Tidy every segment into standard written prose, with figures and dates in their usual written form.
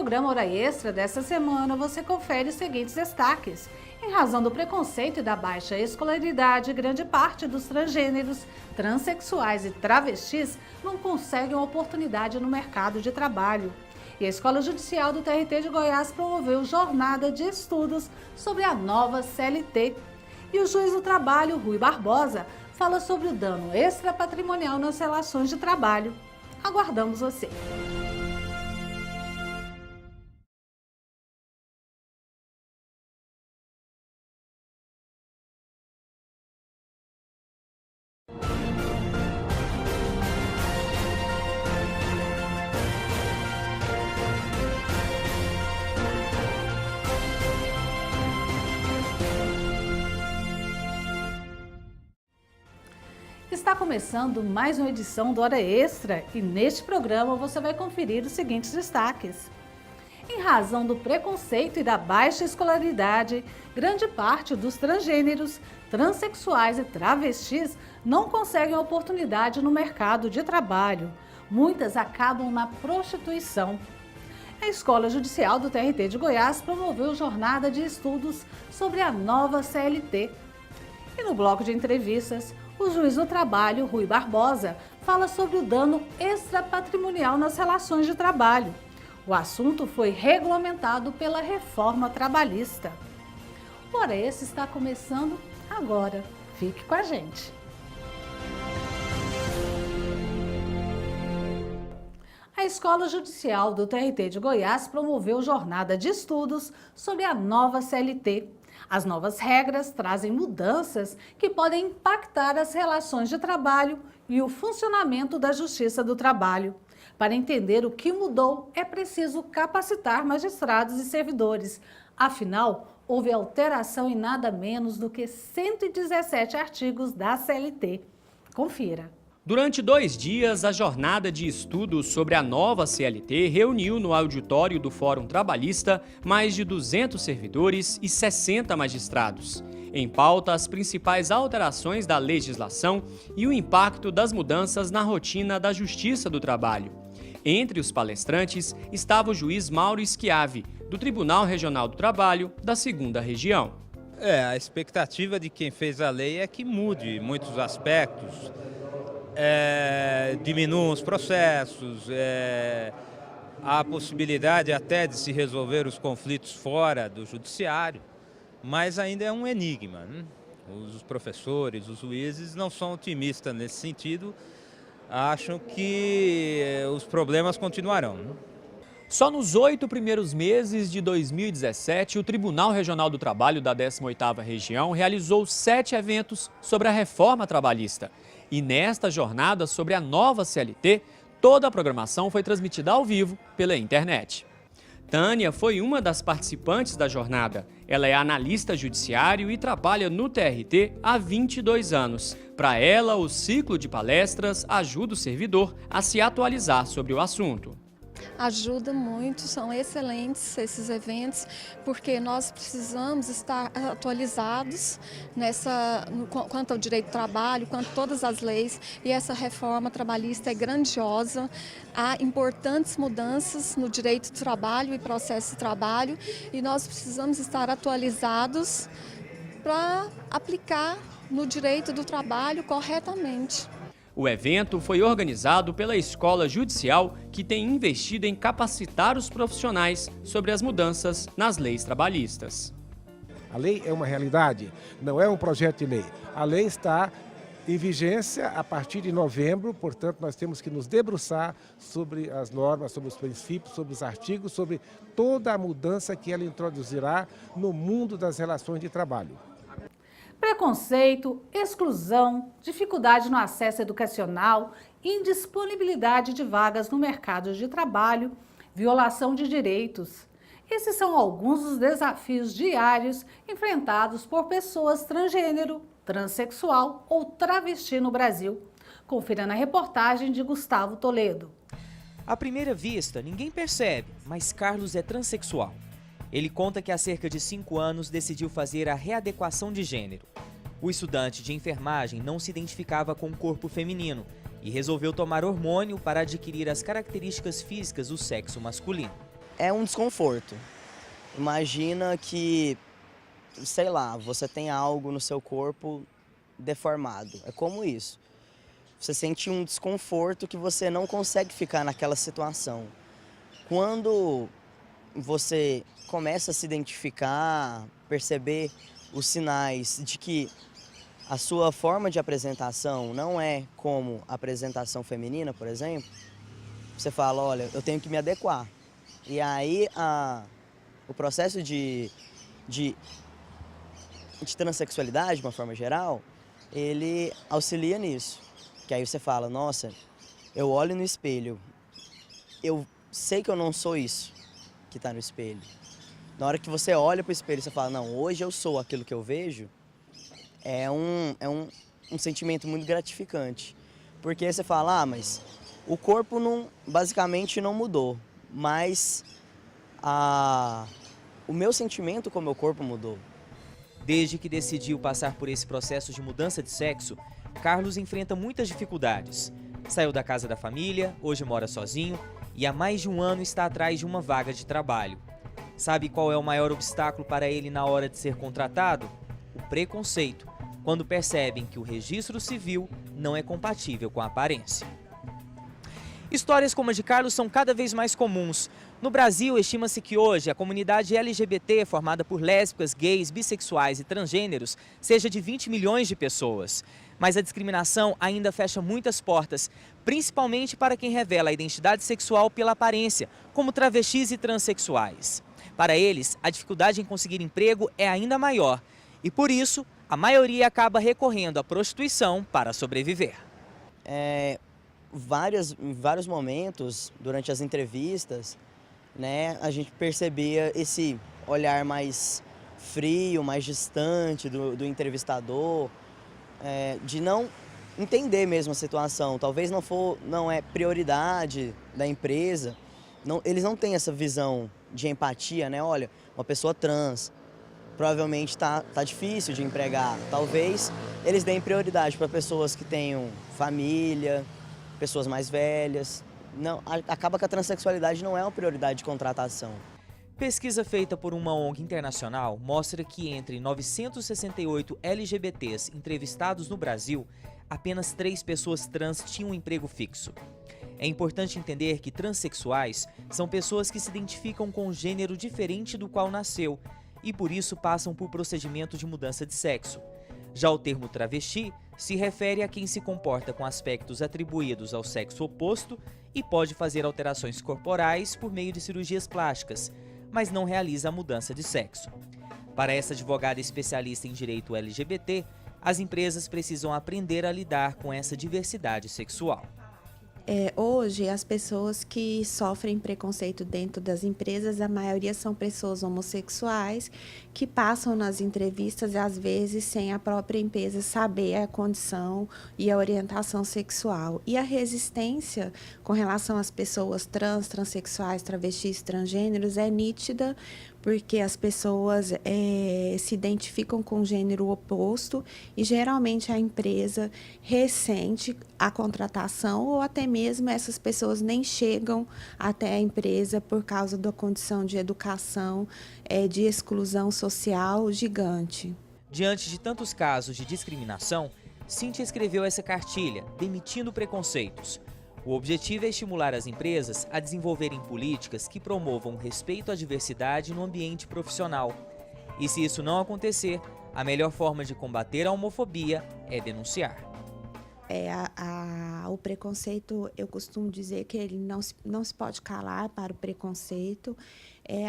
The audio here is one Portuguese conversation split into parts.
programa Hora Extra desta semana, você confere os seguintes destaques. Em razão do preconceito e da baixa escolaridade, grande parte dos transgêneros, transexuais e travestis não conseguem oportunidade no mercado de trabalho. E a Escola Judicial do TRT de Goiás promoveu jornada de estudos sobre a nova CLT. E o juiz do trabalho, Rui Barbosa, fala sobre o dano extrapatrimonial nas relações de trabalho. Aguardamos você! Está começando mais uma edição do Hora Extra e neste programa você vai conferir os seguintes destaques. Em razão do preconceito e da baixa escolaridade, grande parte dos transgêneros, transexuais e travestis não conseguem oportunidade no mercado de trabalho. Muitas acabam na prostituição. A Escola Judicial do TRT de Goiás promoveu jornada de estudos sobre a nova CLT. E no bloco de entrevistas, o juiz do trabalho, Rui Barbosa, fala sobre o dano extrapatrimonial nas relações de trabalho. O assunto foi regulamentado pela reforma trabalhista. O Hora Extra está começando agora. Fique com a gente. A Escola Judicial do TRT de Goiás promoveu jornada de estudos sobre a nova CLT. As novas regras trazem mudanças que podem impactar as relações de trabalho e o funcionamento da Justiça do Trabalho. Para entender o que mudou, é preciso capacitar magistrados e servidores. Afinal, houve alteração em nada menos do que 117 artigos da CLT. Confira. Durante 2 dias, a jornada de estudos sobre a nova CLT reuniu no auditório do Fórum Trabalhista mais de 200 servidores e 60 magistrados. Em pauta, as principais alterações da legislação e o impacto das mudanças na rotina da Justiça do Trabalho. Entre os palestrantes estava o juiz Mauro Schiavi, do Tribunal Regional do Trabalho da 2ª Região. A expectativa de quem fez a lei é que mude muitos aspectos. Diminuam os processos, há a possibilidade até de se resolver os conflitos fora do judiciário, mas ainda é um enigma, né? Os professores, os juízes não são otimistas nesse sentido, acham que os problemas continuarão, né? Só nos 8 primeiros meses de 2017, o Tribunal Regional do Trabalho da 18ª Região realizou 7 eventos sobre a reforma trabalhista. E nesta jornada sobre a nova CLT, toda a programação foi transmitida ao vivo pela internet. Tânia foi uma das participantes da jornada. Ela é analista judiciário e trabalha no TRT há 22 anos. Para ela, o ciclo de palestras ajuda o servidor a se atualizar sobre o assunto. Ajuda muito, são excelentes esses eventos, porque nós precisamos estar atualizados quanto ao direito do trabalho, quanto a todas as leis, e essa reforma trabalhista é grandiosa. Há importantes mudanças no direito do trabalho e processo de trabalho, e nós precisamos estar atualizados para aplicar no direito do trabalho corretamente. O evento foi organizado pela Escola Judicial, que tem investido em capacitar os profissionais sobre as mudanças nas leis trabalhistas. A lei é uma realidade, não é um projeto de lei. A lei está em vigência a partir de novembro, portanto nós temos que nos debruçar sobre as normas, sobre os princípios, sobre os artigos, sobre toda a mudança que ela introduzirá no mundo das relações de trabalho. Preconceito, exclusão, dificuldade no acesso educacional, indisponibilidade de vagas no mercado de trabalho, violação de direitos. Esses são alguns dos desafios diários enfrentados por pessoas transgênero, transexual ou travesti no Brasil. Confira na reportagem de Gustavo Toledo. À primeira vista, ninguém percebe, mas Carlos é transexual. Ele conta que há cerca de 5 anos decidiu fazer a readequação de gênero. O estudante de enfermagem não se identificava com o corpo feminino e resolveu tomar hormônio para adquirir as características físicas do sexo masculino. é um desconforto. Imagina que, sei lá, você tem algo no seu corpo deformado. É como isso. Você sente um desconforto que você não consegue ficar naquela situação. Quando você começa a se identificar, perceber os sinais de que a sua forma de apresentação não é como a apresentação feminina, por exemplo, você fala, olha, eu tenho que me adequar. E aí o processo de transexualidade, de uma forma geral, ele auxilia nisso. Que aí você fala, nossa, eu olho no espelho, eu sei que eu não sou isso que está no espelho. Na hora que você olha para o espelho e você fala, não, hoje eu sou aquilo que eu vejo, é um sentimento muito gratificante. Porque você fala, mas o corpo basicamente não mudou, mas o meu sentimento com o meu corpo mudou. Desde que decidiu passar por esse processo de mudança de sexo, Carlos enfrenta muitas dificuldades. Saiu da casa da família, hoje mora sozinho e há mais de um ano está atrás de uma vaga de trabalho. Sabe qual é o maior obstáculo para ele na hora de ser contratado? O preconceito, quando percebem que o registro civil não é compatível com a aparência. Histórias como a de Carlos são cada vez mais comuns. No Brasil, estima-se que hoje a comunidade LGBT, formada por lésbicas, gays, bissexuais e transgêneros, seja de 20 milhões de pessoas. Mas a discriminação ainda fecha muitas portas, principalmente para quem revela a identidade sexual pela aparência, como travestis e transexuais. Para eles, a dificuldade em conseguir emprego é ainda maior e, por isso, a maioria acaba recorrendo à prostituição para sobreviver. Em vários momentos, durante as entrevistas, né, a gente percebia esse olhar mais frio, mais distante do entrevistador, de não entender mesmo a situação. Talvez não é prioridade da empresa, eles não têm essa visão de empatia, né? Olha, uma pessoa trans, provavelmente tá difícil de empregar. Talvez eles deem prioridade para pessoas que tenham família, pessoas mais velhas. Não, acaba que a transexualidade não é uma prioridade de contratação. Pesquisa feita por uma ONG internacional mostra que entre 968 LGBTs entrevistados no Brasil, apenas 3 pessoas trans tinham um emprego fixo. É importante entender que transexuais são pessoas que se identificam com um gênero diferente do qual nasceu e por isso passam por procedimento de mudança de sexo. Já o termo travesti se refere a quem se comporta com aspectos atribuídos ao sexo oposto e pode fazer alterações corporais por meio de cirurgias plásticas, mas não realiza a mudança de sexo. Para essa advogada especialista em direito LGBT, as empresas precisam aprender a lidar com essa diversidade sexual. Hoje, as pessoas que sofrem preconceito dentro das empresas, a maioria são pessoas homossexuais que passam nas entrevistas, às vezes, sem a própria empresa saber a condição e a orientação sexual. E a resistência com relação às pessoas trans, transexuais, travestis, transgêneros é nítida, porque as pessoas se identificam com o gênero oposto e, geralmente, a empresa ressente a contratação ou até mesmo essas pessoas nem chegam até a empresa por causa da condição de educação, de exclusão social gigante. Diante de tantos casos de discriminação, Cíntia escreveu essa cartilha, Demitindo Preconceitos. O objetivo é estimular as empresas a desenvolverem políticas que promovam respeito à diversidade no ambiente profissional. E se isso não acontecer, a melhor forma de combater a homofobia é denunciar. O preconceito, eu costumo dizer que ele não se pode calar para o preconceito.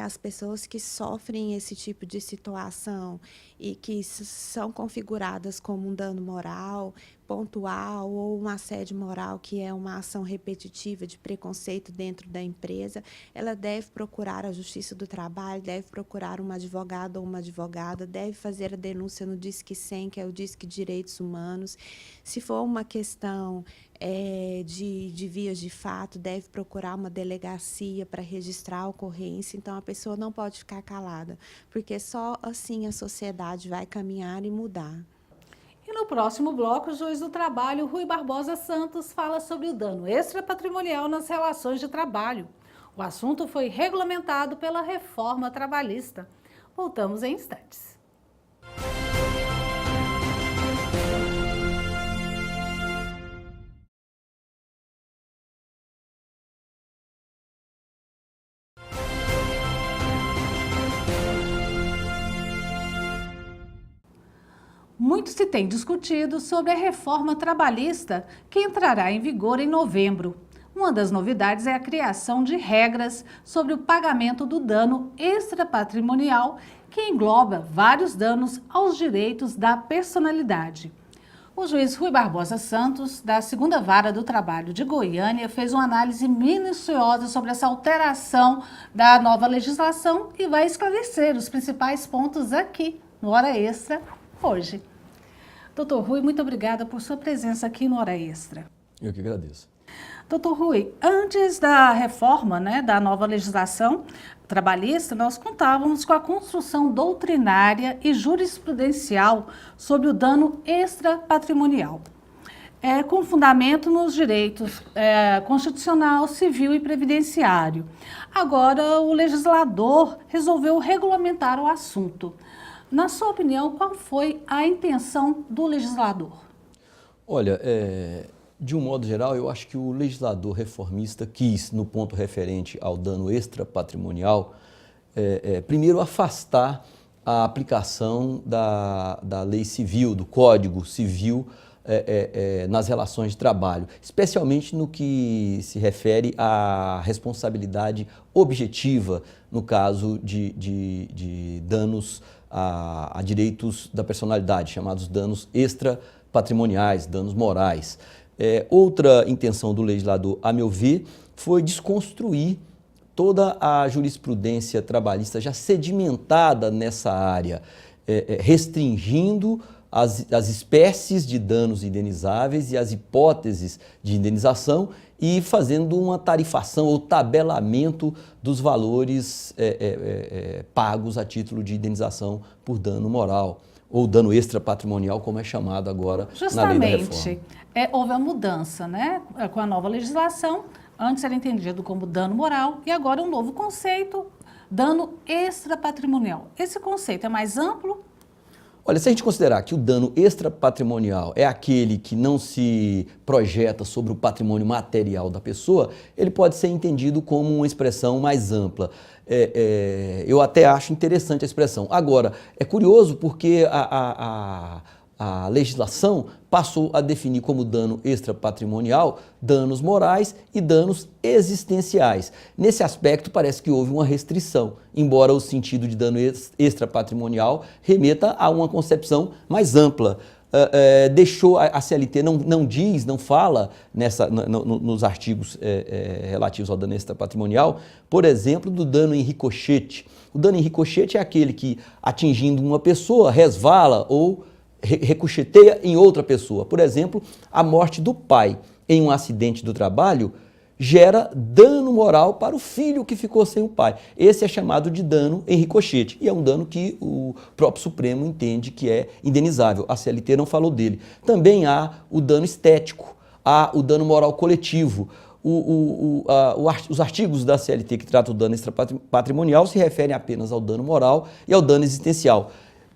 As pessoas que sofrem esse tipo de situação e que são configuradas como um dano moral, pontual ou um assédio moral, que é uma ação repetitiva de preconceito dentro da empresa, ela deve procurar a Justiça do Trabalho, deve procurar uma advogada ou uma advogada, deve fazer a denúncia no Disque 100, que é o Disque Direitos Humanos. Se for uma questão de vias de fato, deve procurar uma delegacia para registrar a ocorrência. Então, a pessoa não pode ficar calada, porque só assim a sociedade vai caminhar e mudar. E no próximo bloco, o juiz do trabalho, Rui Barbosa Santos, fala sobre o dano extrapatrimonial nas relações de trabalho. O assunto foi regulamentado pela reforma trabalhista. Voltamos em instantes. Muito se tem discutido sobre a reforma trabalhista que entrará em vigor em novembro. Uma das novidades é a criação de regras sobre o pagamento do dano extrapatrimonial, que engloba vários danos aos direitos da personalidade. O juiz Rui Barbosa Santos, da 2ª Vara do Trabalho de Goiânia, fez uma análise minuciosa sobre essa alteração da nova legislação e vai esclarecer os principais pontos aqui no Hora Extra hoje. Doutor Rui, muito obrigada por sua presença aqui no Hora Extra. Eu que agradeço. Doutor Rui, antes da reforma, da nova legislação trabalhista, nós contávamos com a construção doutrinária e jurisprudencial sobre o dano extrapatrimonial, com fundamento nos direitos constitucional, civil e previdenciário. Agora, o legislador resolveu regulamentar o assunto. Na sua opinião, qual foi a intenção do legislador? Olha, de um modo geral, eu acho que o legislador reformista quis, no ponto referente ao dano extrapatrimonial, primeiro afastar a aplicação da lei civil, do Código Civil, nas relações de trabalho, especialmente no que se refere à responsabilidade objetiva, no caso de danos a direitos da personalidade, chamados danos extrapatrimoniais, danos morais. Outra intenção do legislador, a meu ver, foi desconstruir toda a jurisprudência trabalhista já sedimentada nessa área, restringindo as espécies de danos indenizáveis e as hipóteses de indenização e fazendo uma tarifação ou tabelamento dos valores pagos a título de indenização por dano moral ou dano extrapatrimonial, como é chamado agora na lei da reforma. Justamente, houve a mudança, com a nova legislação. Antes era entendido como dano moral e agora um novo conceito, dano extrapatrimonial. Esse conceito é mais amplo? Olha, se a gente considerar que o dano extrapatrimonial é aquele que não se projeta sobre o patrimônio material da pessoa, ele pode ser entendido como uma expressão mais ampla. Eu até acho interessante a expressão. Agora, é curioso porque a legislação passou a definir como dano extrapatrimonial danos morais e danos existenciais. Nesse aspecto, parece que houve uma restrição, embora o sentido de dano extrapatrimonial remeta a uma concepção mais ampla. Deixou a CLT, não fala nos artigos relativos ao dano extrapatrimonial, por exemplo, do dano em ricochete. O dano em ricochete é aquele que, atingindo uma pessoa, resvala ou ricocheteia em outra pessoa. Por exemplo, a morte do pai em um acidente do trabalho gera dano moral para o filho que ficou sem o pai. Esse é chamado de dano em ricochete e é um dano que o próprio Supremo entende que é indenizável. A CLT não falou dele. Também há o dano estético, há o dano moral coletivo. Os artigos da CLT que tratam do dano extrapatrimonial se referem apenas ao dano moral e ao dano existencial.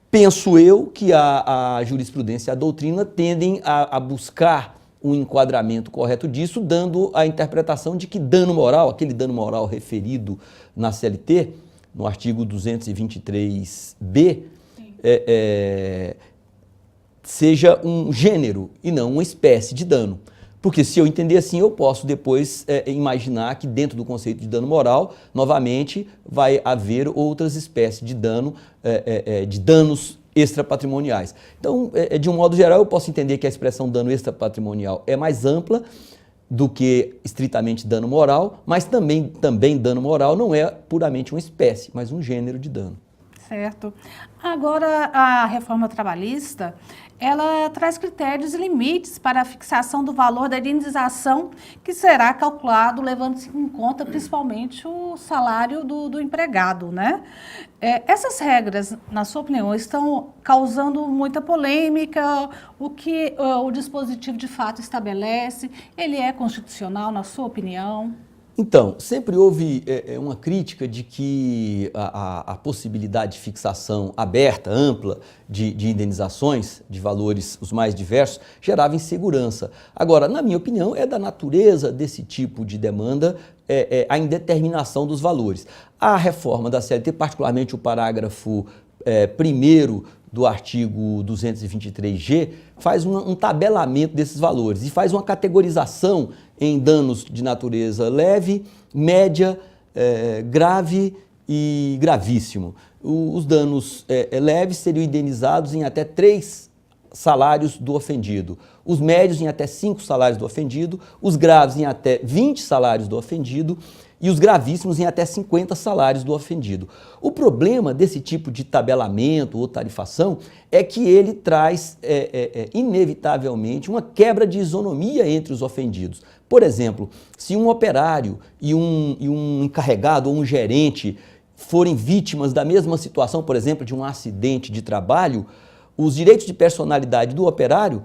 Penso eu que a jurisprudência e a doutrina tendem a buscar um enquadramento correto disso, dando a interpretação de que dano moral, aquele dano moral referido na CLT, no artigo 223b, seja um gênero e não uma espécie de dano. Porque se eu entender assim, eu posso depois imaginar que dentro do conceito de dano moral, novamente, vai haver outras espécies de dano, de danos extrapatrimoniais. Então, de um modo geral, eu posso entender que a expressão dano extrapatrimonial é mais ampla do que estritamente dano moral, mas também dano moral não é puramente uma espécie, mas um gênero de dano. Certo. Agora, a reforma trabalhista, ela traz critérios e limites para a fixação do valor da indenização que será calculado levando-se em conta principalmente o salário do empregado, né? Essas regras, na sua opinião, estão causando muita polêmica. O que o dispositivo de fato estabelece, ele é constitucional, na sua opinião? Então, sempre houve uma crítica de que a possibilidade de fixação aberta, ampla, de indenizações de valores os mais diversos, gerava insegurança. Agora, na minha opinião, é da natureza desse tipo de demanda a indeterminação dos valores. A reforma da CLT, particularmente o parágrafo 1º do artigo 223G, faz um tabelamento desses valores e faz uma categorização em danos de natureza leve, média, grave e gravíssimo. Os danos leves seriam indenizados em até 3 salários do ofendido, os médios em até 5 salários do ofendido, os graves em até 20 salários do ofendido e os gravíssimos em até 50 salários do ofendido. O problema desse tipo de tabelamento ou tarifação é que ele traz, inevitavelmente, uma quebra de isonomia entre os ofendidos. Por exemplo, se um operário e um encarregado ou um gerente forem vítimas da mesma situação, por exemplo, de um acidente de trabalho, os direitos de personalidade do operário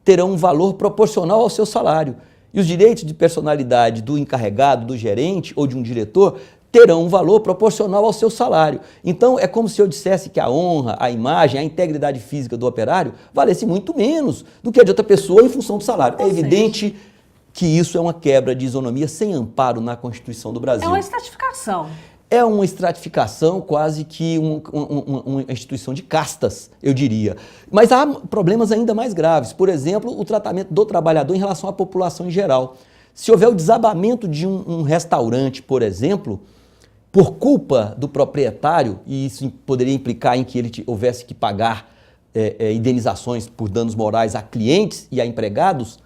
terão um valor proporcional ao seu salário. E os direitos de personalidade do encarregado, do gerente ou de um diretor terão um valor proporcional ao seu salário. Então, é como se eu dissesse que a honra, a imagem, a integridade física do operário valesse muito menos do que a de outra pessoa em função do salário. É evidente que isso é uma quebra de isonomia sem amparo na Constituição do Brasil. É uma estratificação. É uma estratificação, quase que uma instituição de castas, eu diria. Mas há problemas ainda mais graves. Por exemplo, o tratamento do trabalhador em relação à população em geral. Se houver o desabamento de um restaurante, por exemplo, por culpa do proprietário, e isso poderia implicar em que ele houvesse que pagar indenizações por danos morais a clientes e a empregados,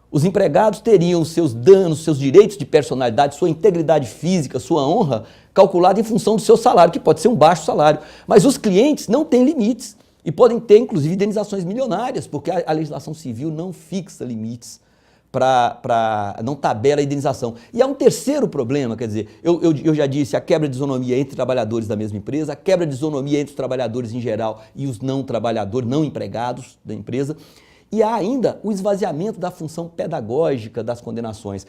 os empregados teriam seus danos, seus direitos de personalidade, sua integridade física, sua honra, calculada em função do seu salário, que pode ser um baixo salário. Mas os clientes não têm limites e podem ter, inclusive, indenizações milionárias, porque a legislação civil não fixa limites, não tabela a indenização. E há um terceiro problema, quer dizer, eu já disse, a quebra de isonomia entre trabalhadores da mesma empresa, a quebra de isonomia entre os trabalhadores em geral e os não trabalhadores, não empregados da empresa. E há ainda o esvaziamento da função pedagógica das condenações.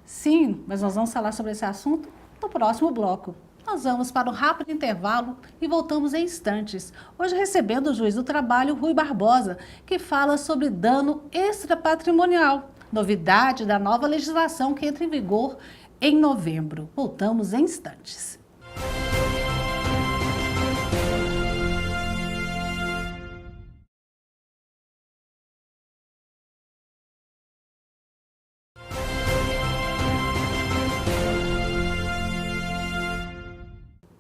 Sim, mas nós vamos falar sobre esse assunto no próximo bloco. Nós vamos para um rápido intervalo e voltamos em instantes. Hoje recebendo o juiz do trabalho, Rui Barbosa, que fala sobre dano extrapatrimonial, novidade da nova legislação que entra em vigor em novembro. Voltamos em instantes.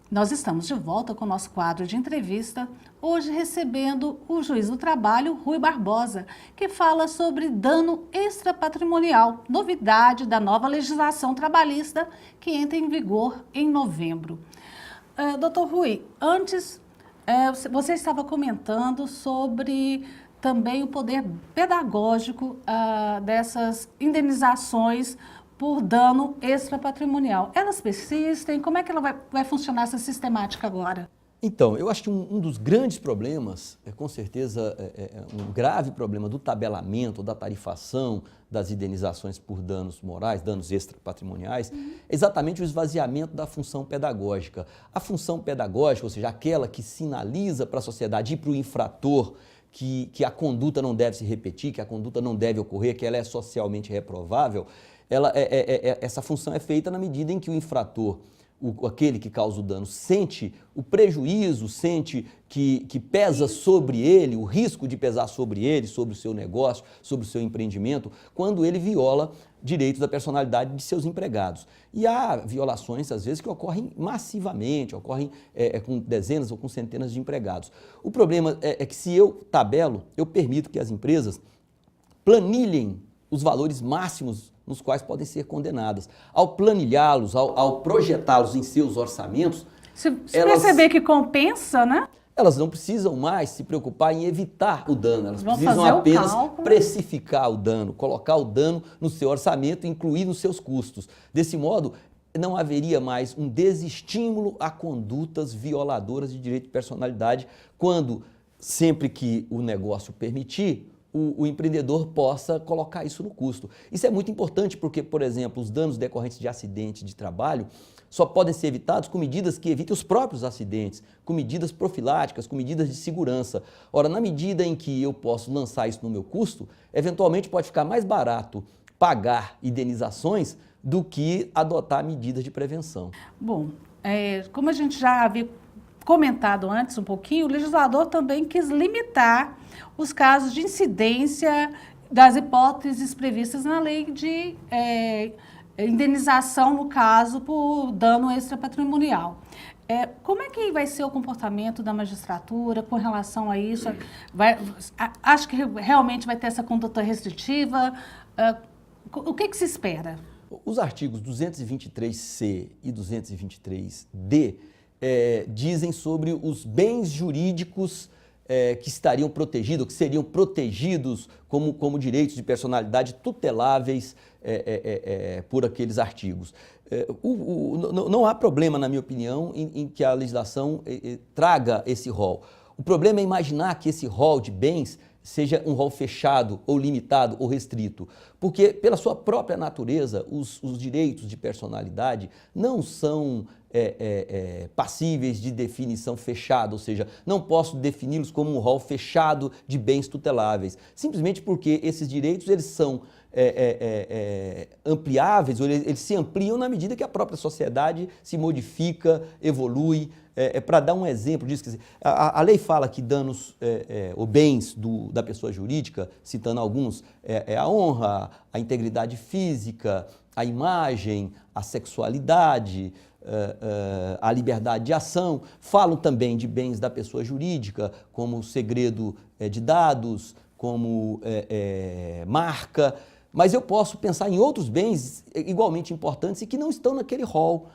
Nós estamos de volta com o nosso quadro de entrevista, hoje recebendo o juiz do trabalho, Rui Barbosa, que fala sobre dano extrapatrimonial, novidade da nova legislação trabalhista que entra em vigor em novembro. Doutor Rui, antes você estava comentando sobre também o poder pedagógico dessas indenizações por dano extrapatrimonial. Elas persistem? Como é que ela vai funcionar essa sistemática agora? Então, eu acho que um dos grandes problemas, com certeza um grave problema do tabelamento, da tarifação das indenizações por danos morais, danos extrapatrimoniais, é exatamente o esvaziamento da função pedagógica. A função pedagógica, ou seja, aquela que sinaliza para a sociedade e para o infrator que a conduta não deve se repetir, que a conduta não deve ocorrer, que ela é socialmente reprovável, essa função é feita na medida em que o infrator, aquele que causa o dano, sente o prejuízo, sente que pesa sobre ele, o risco de pesar sobre ele, sobre o seu negócio, sobre o seu empreendimento, quando ele viola direitos da personalidade de seus empregados. E há violações, às vezes, que ocorrem massivamente, ocorrem com dezenas ou com centenas de empregados. O problema é que se eu tabelo, eu permito que as empresas planilhem os valores máximos nos quais podem ser condenadas. Ao planilhá-los, ao projetá-los em seus orçamentos... Se perceber que compensa, né? Elas não precisam mais se preocupar em evitar o dano, elas precisam apenas precificar o dano, colocar o dano no seu orçamento e incluir nos seus custos. Desse modo, não haveria mais um desestímulo a condutas violadoras de direito de personalidade, quando, sempre que o negócio permitir, o empreendedor possa colocar isso no custo. Isso é muito importante porque, por exemplo, os danos decorrentes de acidente de trabalho só podem ser evitados com medidas que evitem os próprios acidentes, com medidas profiláticas, com medidas de segurança. Ora, na medida em que eu posso lançar isso no meu custo, eventualmente pode ficar mais barato pagar indenizações do que adotar medidas de prevenção. Bom, como a gente já havia comentado antes um pouquinho, o legislador também quis limitar os casos de incidência das hipóteses previstas na lei de indenização, no caso, por dano extrapatrimonial. Como é que vai ser o comportamento da magistratura com relação a isso? Acho que realmente vai ter essa conduta restritiva? O que se espera? Os artigos 223C e 223D dizem sobre os bens jurídicos que estariam protegidos, que seriam protegidos como direitos de personalidade tuteláveis por aqueles artigos. Não há problema, na minha opinião, em que a legislação traga esse rol. O problema é imaginar que esse rol de bens seja um rol fechado, ou limitado, ou restrito. Porque, pela sua própria natureza, os direitos de personalidade não são passíveis de definição fechada, ou seja, não posso defini-los como um rol fechado de bens tuteláveis, simplesmente porque esses direitos eles são ampliáveis, ou eles se ampliam na medida que a própria sociedade se modifica, evolui. Para dar um exemplo disso, quer dizer, a lei fala que danos ou bens da pessoa jurídica, citando alguns, a honra, a integridade física, a imagem, a sexualidade, a liberdade de ação. Falam também de bens da pessoa jurídica, como o segredo de dados, como marca, mas eu posso pensar em outros bens igualmente importantes e que não estão naquele rol.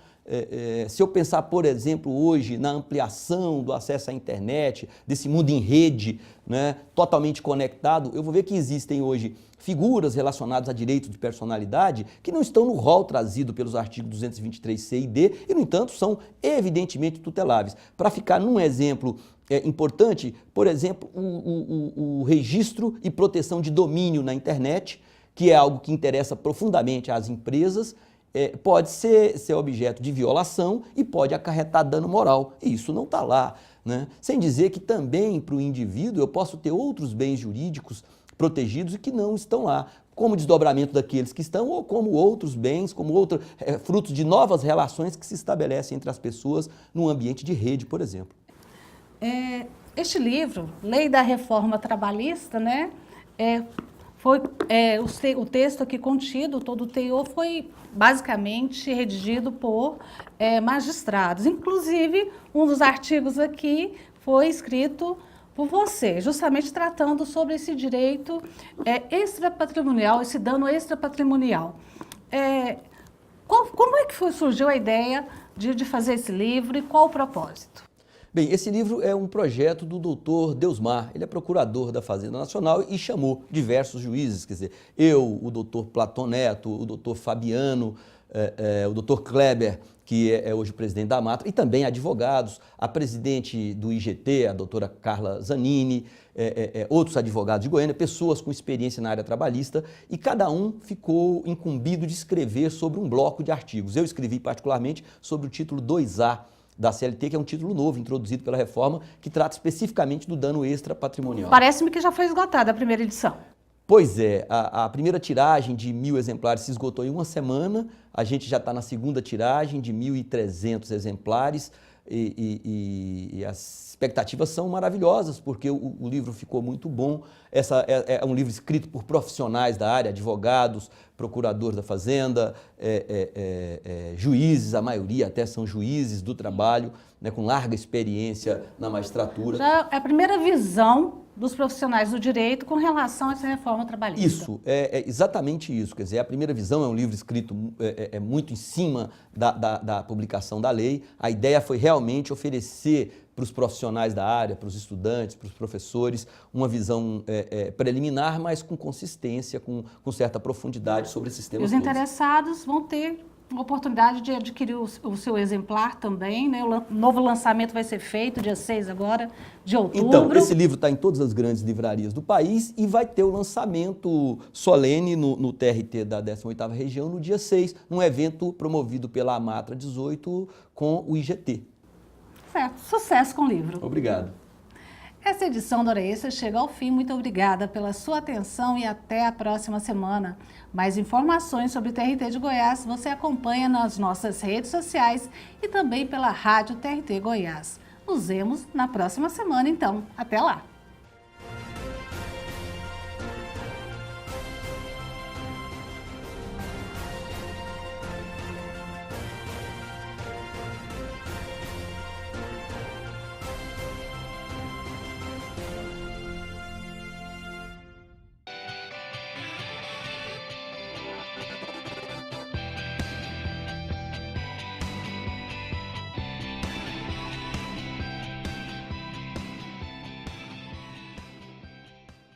Se eu pensar, por exemplo, hoje na ampliação do acesso à internet, desse mundo em rede, né, totalmente conectado, eu vou ver que existem hoje figuras relacionadas a direitos de personalidade que não estão no rol trazido pelos artigos 223C e D e, no entanto, são evidentemente tuteláveis. Para ficar num exemplo importante, por exemplo, o registro e proteção de domínio na internet, que é algo que interessa profundamente às empresas, pode ser objeto de violação e pode acarretar dano moral. E isso não está lá, né? Sem dizer que também para o indivíduo eu posso ter outros bens jurídicos protegidos e que não estão lá, como desdobramento daqueles que estão ou como outros bens, como frutos de novas relações que se estabelecem entre as pessoas num ambiente de rede, por exemplo. Este livro, Lei da Reforma Trabalhista, né, o texto aqui contido, todo o teor, foi basicamente redigido por magistrados. Inclusive, um dos artigos aqui foi escrito por você, justamente tratando sobre esse direito extrapatrimonial, esse dano extrapatrimonial. Como é que surgiu a ideia de fazer esse livro e qual o propósito? Bem, esse livro é um projeto do doutor Deusmar, ele é procurador da Fazenda Nacional e chamou diversos juízes, quer dizer, eu, o doutor Platão Neto, o doutor Fabiano, o doutor Kleber, que é hoje o presidente da Matra, e também advogados, a presidente do IGT, a doutora Carla Zanini, outros advogados de Goiânia, pessoas com experiência na área trabalhista, e cada um ficou incumbido de escrever sobre um bloco de artigos. Eu escrevi particularmente sobre o título 2A, da CLT, que é um título novo, introduzido pela reforma, que trata especificamente do dano extrapatrimonial. Parece-me que já foi esgotada a primeira edição. Pois é, a primeira tiragem de 1.000 exemplares se esgotou em uma semana, a gente já está na segunda tiragem de 1.300 exemplares e as expectativas são maravilhosas, porque o livro ficou muito bom. É um livro escrito por profissionais da área, advogados, procuradores da Fazenda, juízes, a maioria até são juízes do trabalho, né, com larga experiência na magistratura. Já é a primeira visão dos profissionais do direito com relação a essa reforma trabalhista. Isso, é exatamente isso. Quer dizer, a primeira visão é um livro escrito muito em cima da publicação da lei. A ideia foi realmente oferecer para os profissionais da área, para os estudantes, para os professores, uma visão preliminar, mas com consistência, com certa profundidade sobre esses temas. E os interessados vão ter uma oportunidade de adquirir o seu exemplar também, né? O novo lançamento vai ser feito dia 6 agora, de outubro. Então, esse livro está em todas as grandes livrarias do país e vai ter o lançamento solene no TRT da 18ª região no dia 6, num evento promovido pela Amatra 18 com o IGT. Certo, sucesso com o livro. Obrigado. Essa edição do Hora Extra chega ao fim. Muito obrigada pela sua atenção e até a próxima semana. Mais informações sobre o TRT de Goiás você acompanha nas nossas redes sociais e também pela Rádio TRT Goiás. Nos vemos na próxima semana, então. Até lá!